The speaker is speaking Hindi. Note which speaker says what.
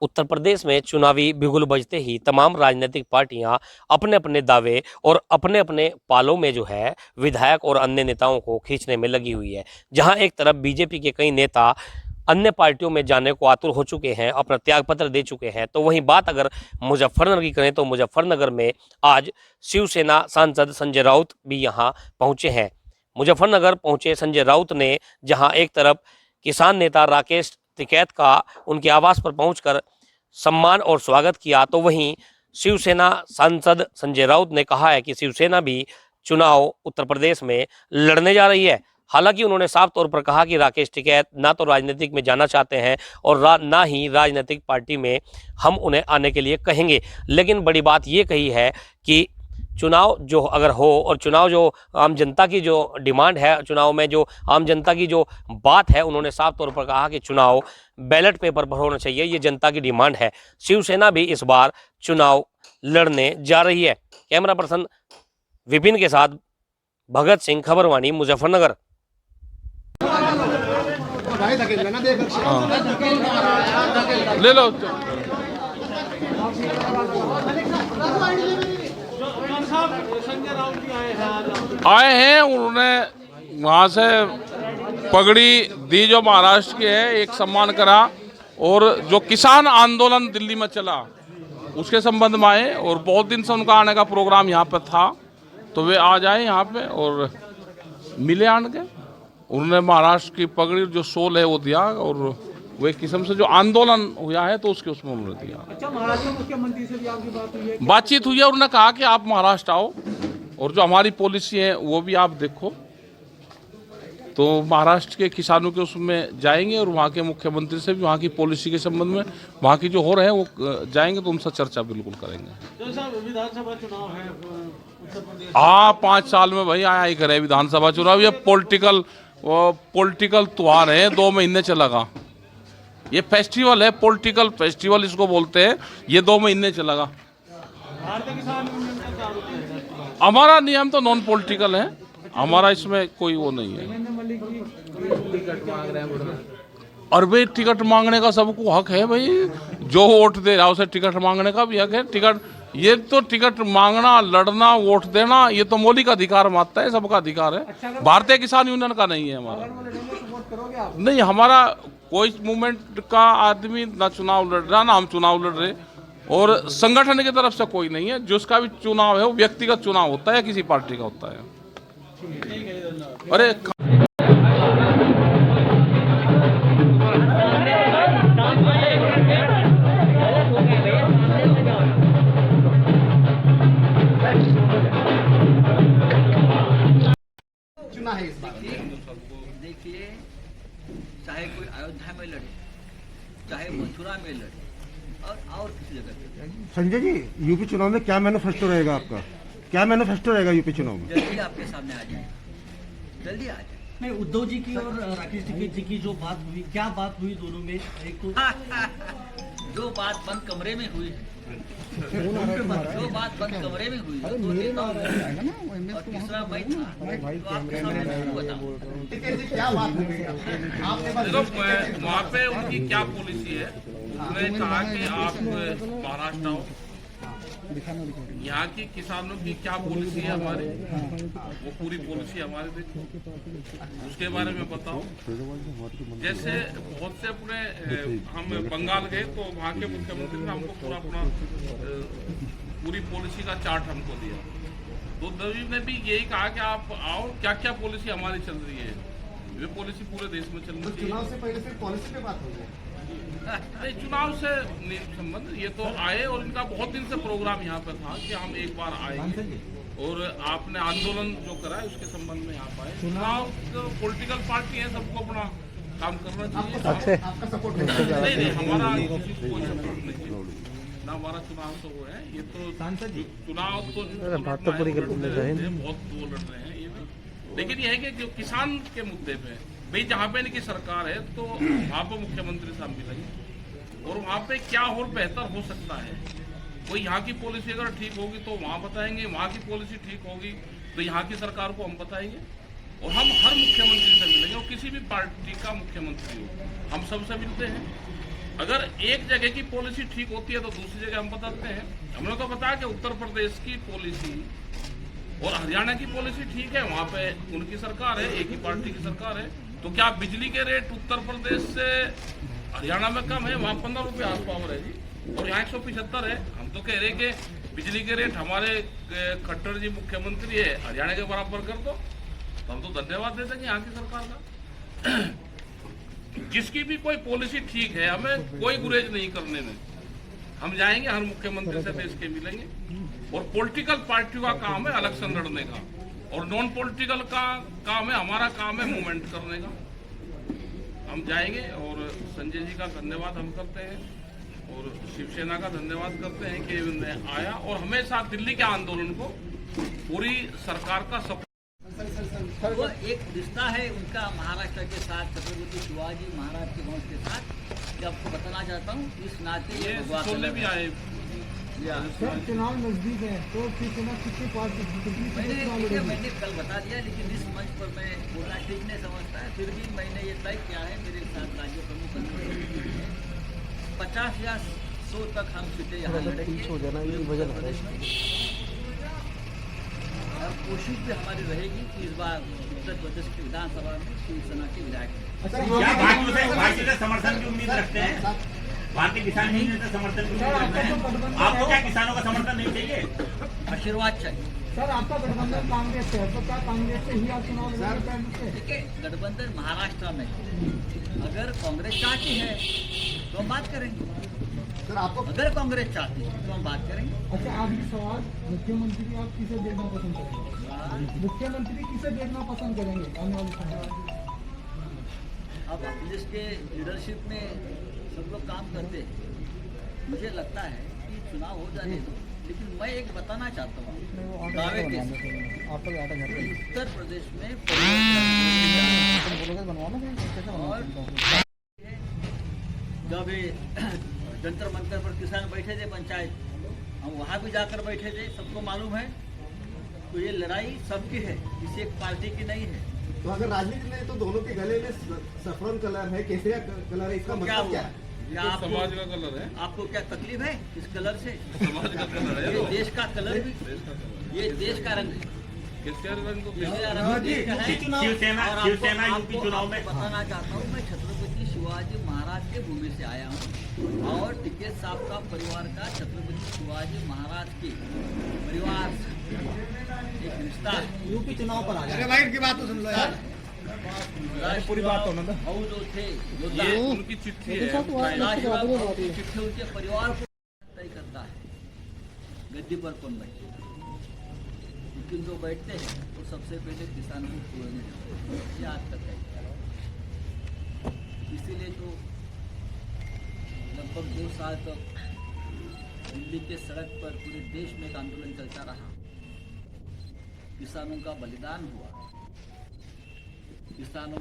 Speaker 1: उत्तर प्रदेश में चुनावी बिगुल बजते ही तमाम राजनीतिक पार्टियां अपने अपने दावे और अपने अपने पालों में जो है विधायक और अन्य नेताओं को खींचने में लगी हुई है। जहां एक तरफ बीजेपी के कई नेता अन्य पार्टियों में जाने को आतुर हो चुके हैं, अपना त्यागपत्र दे चुके हैं, तो वहीं बात अगर मुजफ्फरनगर की करें तो मुजफ्फरनगर में आज शिवसेना सांसद संजय राउत भी यहां पहुंचे हैं। मुजफ्फरनगर पहुंचे संजय राउत ने जहां एक तरफ किसान नेता राकेश टिकैत का उनके आवास पर पहुंचकर सम्मान और स्वागत किया, तो वहीं शिवसेना सांसद संजय राउत ने कहा है कि शिवसेना भी चुनाव उत्तर प्रदेश में लड़ने जा रही है। हालांकि उन्होंने साफ तौर पर कहा कि राकेश टिकैत ना तो राजनीतिक में जाना चाहते हैं और ना ही राजनीतिक पार्टी में हम उन्हें आने के लिए कहेंगे। लेकिन बड़ी बात ये कही है कि चुनाव जो अगर हो और चुनाव जो आम जनता की जो डिमांड है, चुनाव में जो आम जनता की जो बात है, उन्होंने साफ तौर पर कहा कि चुनाव बैलेट पेपर पर होना चाहिए, ये जनता की डिमांड है। शिवसेना भी इस बार चुनाव लड़ने जा रही है। कैमरा पर्सन विपिन के साथ भगत सिंह, खबरवाणी, मुजफ्फरनगर।
Speaker 2: ले लो। आए हैं, उन्होंने वहाँ से पगड़ी दी जो महाराष्ट्र की है, एक सम्मान करा, और जो किसान आंदोलन दिल्ली में चला उसके संबंध में आए, और बहुत दिन से उनका आने का प्रोग्राम यहाँ पे था, तो वे आ जाए यहाँ पे और मिले आन के। उन्होंने महाराष्ट्र की पगड़ी जो शोल है वो दिया, और वो एक किस्म से जो आंदोलन हुआ है तो उसके उसमें उन्होंने दिया।
Speaker 3: अच्छा, महाराष्ट्र मुख्यमंत्री से भी आपकी बात हुई है?
Speaker 2: बातचीत हुई है, उन्होंने कहा कि आप महाराष्ट्र आओ और जो हमारी पॉलिसी है वो भी आप देखो। तो महाराष्ट्र के किसानों के उसमें जाएंगे और वहाँ के मुख्यमंत्री से भी वहाँ की पॉलिसी के संबंध में, वहाँ की जो हो रहे हैं वो जाएंगे, तो उनसे चर्चा बिल्कुल करेंगे।
Speaker 3: विधानसभा चुनाव है उत्तर प्रदेश।
Speaker 2: हाँ, 5 साल में भाई आया ही करे विधानसभा चुनाव। ये पॉलिटिकल त्योहार है, 2 महीने चलेगा। ये फेस्टिवल है, पॉलिटिकल फेस्टिवल इसको बोलते हैं। ये 2 महीने चलेगा।
Speaker 3: भारतीय किसान यूनियन का क्या रुख है?
Speaker 2: हमारा नियम तो नॉन पॉलिटिकल है, हमारा इसमें कोई वो नहीं है। और भाई टिकट मांगने का सबको हक है भाई, जो वोट दे रहा है उसे टिकट मांगने का भी हक है। ये तो टिकट मांगना, लड़ना, वोट देना, ये तो मौलिक अधिकार मानता है, सबका अधिकार है। भारतीय किसान यूनियन का नहीं है हमारा। नहीं, हमारा कोई मूवमेंट का आदमी ना चुनाव लड़ रहा, ना हम चुनाव लड़ रहे, और संगठन की तरफ से कोई नहीं है। जिसका भी चुनाव है वो व्यक्तिगत चुनाव होता है, किसी पार्टी का होता है। अरे
Speaker 4: देखिए, चाहे कोई अयोध्या में लड़े, चाहे मथुरा में लड़े, और किसी जगह पे।
Speaker 5: संजय जी, यूपी चुनाव में क्या मैनिफेस्टो रहेगा आपका? क्या मैनिफेस्टो रहेगा यूपी चुनाव में?
Speaker 4: जल्दी आपके सामने आ जाए, जल्दी आ जाए।
Speaker 3: नहीं, उद्धव जी की और राकेश टिकैत जी की जो बात हुई, क्या बात हुई दोनों में? एक तो
Speaker 4: जो बात बंद कमरे में हुई है, जो बात बंद कमरे में हुई है, तो नेताओं में, और तीसरा मैं था, तो आपके सामने मैं बताऊं।
Speaker 2: वहाँ पे उनकी क्या पॉलिसी है? उन्होंने कहा कि आप महाराष्ट्र आओ, यहाँ की किसानों की क्या पॉलिसी है हमारी, वो पूरी पॉलिसी हमारे देखो, उसके बारे में बताओ। जैसे बहुत से अपने हम बंगाल गए तो वहाँ के मुख्यमंत्री ने हमको पूरा अपना पूरी पॉलिसी का चार्ट हमको दिया। तो उद्धव जी ने भी यही कहा कि आप आओ, क्या क्या पॉलिसी हमारी चल रही है, ये पॉलिसी पूरे देश में चलनी चाहिए।
Speaker 5: चुनाव से पहले फिर पॉलिसी पे बात हो गई?
Speaker 2: नहीं, चुनाव से संबंध, ये तो आए और इनका बहुत दिन से प्रोग्राम यहाँ पे था कि हम एक बार आएंगे, और आपने आंदोलन जो करा है उसके संबंध में यहाँ पे आए। चुनाव तो पॉलिटिकल पार्टी है, सबको अपना काम करना चाहिए।
Speaker 5: आपका सपोर्ट नहीं?
Speaker 2: नहीं, हमारा किसी को कोई सपोर्ट नहीं चाहिए ना, हमारा चुनाव तो वो है। ये तो चुनाव तो बहुत वो लड़ रहे हैं ये भी, लेकिन यह है कि जो किसान के मुद्दे पे भाई जहाँ पे इनकी सरकार है, तो वहाँ पे मुख्यमंत्री साहब मिलेंगे, और वहाँ पे क्या और बेहतर हो सकता है। कोई यहाँ की पॉलिसी अगर ठीक होगी तो वहाँ बताएंगे, वहाँ की पॉलिसी ठीक होगी तो यहाँ की सरकार को हम बताएंगे, और हम हर मुख्यमंत्री से मिलेंगे, और किसी भी पार्टी का मुख्यमंत्री हो, हम सबसे मिलते हैं। अगर एक जगह की पॉलिसी ठीक होती है तो दूसरी जगह हम बताते हैं। हमने तो बताया कि उत्तर प्रदेश की पॉलिसी और हरियाणा की पॉलिसी ठीक है, वहां पे उनकी सरकार है, एक ही पार्टी की सरकार है। तो क्या बिजली के रेट उत्तर प्रदेश से हरियाणा में कम है? वहां 15 रुपये हाउस पावर है जी, और यहाँ 175 है। हम तो कह रहे कि बिजली के रेट हमारे खट्टर जी मुख्यमंत्री है, हरियाणा के बराबर कर दो, तो हम तो धन्यवाद देते हैं यहाँ की सरकार का। जिसकी भी कोई पॉलिसी ठीक है, हमें कोई गुरेज नहीं करने में। हम जाएंगे, हर मुख्यमंत्री से देश के मिलेंगे, और पॉलिटिकल पार्टियों का काम है इलेक्शन लड़ने का, और नॉन पॉलिटिकल का काम है, हमारा काम है मूवमेंट करने का। हम जाएंगे, और संजय जी का धन्यवाद हम करते हैं, और शिवसेना का धन्यवाद करते हैं कि उन्होंने आया, और हमेशा दिल्ली के आंदोलन को पूरी सरकार का सपोर्ट।
Speaker 4: वो एक रिश्ता है उनका महाराष्ट्र के साथ, छत्रपति शिवाजी महाराज के वंश के साथ, कि आपको बताना चाहता हूँ। इस नाते
Speaker 2: ये
Speaker 4: भगवा
Speaker 2: सोने
Speaker 4: कलर
Speaker 2: भी
Speaker 4: है।
Speaker 2: आए।
Speaker 6: सर चुनाव नजदीक है तो फिर चुनाव कितनी पार्टी
Speaker 4: मैंने कल बता दिया, लेकिन इस मंच पर मैं बोलना ठीक नहीं समझता है। फिर भी मैंने ये तय किया है, मेरे साथ राज्य प्रमुख 50 या 100 तक हम सीटें यहाँ लड़ेंगे उत्तर प्रदेश में। और कोशिश भी हमारी रहेगी कि इस बार उत्तर प्रदेश की विधानसभा में शिवसेना के विधायक
Speaker 7: क्या भाजपा से समर्थन की उम्मीद रखते हैं? भारतीय किसान यूनियन से समर्थन की उम्मीद रखते हैं? आपको क्या किसानों का समर्थन नहीं चाहिए?
Speaker 4: आशीर्वाद चाहिए।
Speaker 6: सर आपका गठबंधन कांग्रेस से है, तो क्या कांग्रेस से ही आप चुनाव लड़ेंगे?
Speaker 4: देखिए, गठबंधन महाराष्ट्र में, अगर कांग्रेस चाहती है तो हम बात करेंगे।
Speaker 5: सर आपको
Speaker 4: अगर कांग्रेस चाहती है तो हम बात करेंगे।
Speaker 6: अच्छा आखिरी सवाल, मुख्यमंत्री आप किसे देखना पसंद करेंगे? मुख्यमंत्री किसे देखना पसंद करेंगे आने वाले समय में?
Speaker 4: अब पुलिस के लीडरशिप में सब लोग काम करते हैं। मुझे लगता है कि चुनाव हो जाने दो, लेकिन मैं एक बताना चाहता हूँ दावे के साथ, उत्तर प्रदेश में और जब जंतर मंतर पर किसान बैठे थे पंचायत, हम वहाँ भी जाकर बैठे थे, सबको मालूम है। तो ये लड़ाई सबकी है, किसी एक पार्टी की नहीं है।
Speaker 5: तो अगर राजनीति में तो दोनों के गले में सफरन कलर है, केसरिया कलर है, इसका
Speaker 4: तो क्या
Speaker 5: मतलब क्या
Speaker 4: हुआ?
Speaker 5: है?
Speaker 4: या आपको
Speaker 2: समाज का कलर है,
Speaker 4: आपको क्या तकलीफ है इस कलर से?
Speaker 2: समाज का कलर है,
Speaker 4: ये देश का कलर भी,
Speaker 2: देश का कलर
Speaker 4: ये देश का रंग है।
Speaker 2: किसके रंग को
Speaker 4: मेरा रंग देश का है।
Speaker 7: शिवसेना
Speaker 4: और आपको-
Speaker 7: शिवसेना यूपी
Speaker 4: आपको-
Speaker 7: चुनाव में
Speaker 4: आपको बताना चाहता हूँ, मैं छत्रपति शिवाजी महाराज के भूमि से आया हूँ, और टिकैत साहब का परिवार का छत्रपति शिवाजी महाराज के परिवार से एक रिश्ता है।
Speaker 6: यूपी चुनाव पर आ जाए।
Speaker 5: लाइट की बात तो सुन लो यार।
Speaker 4: पूरी बात होना था। जो थे योद्धा,
Speaker 2: ये उनकी चिट्ठी है।
Speaker 4: राष्ट्रवाद की चिट्ठी उनके परिवार को तय करता है गद्दी पर कौन बैठे। लेकिन जो बैठते हैं वो सबसे पहले किसानों को छोड़ने जाते हैं, ये आज तक है। इसीलिए तो लगभग 2 साल तक दिल्ली के सड़क पर पूरे देश में एक आंदोलन चलता रहा। किसानों का बलिदान हुआ, किसानों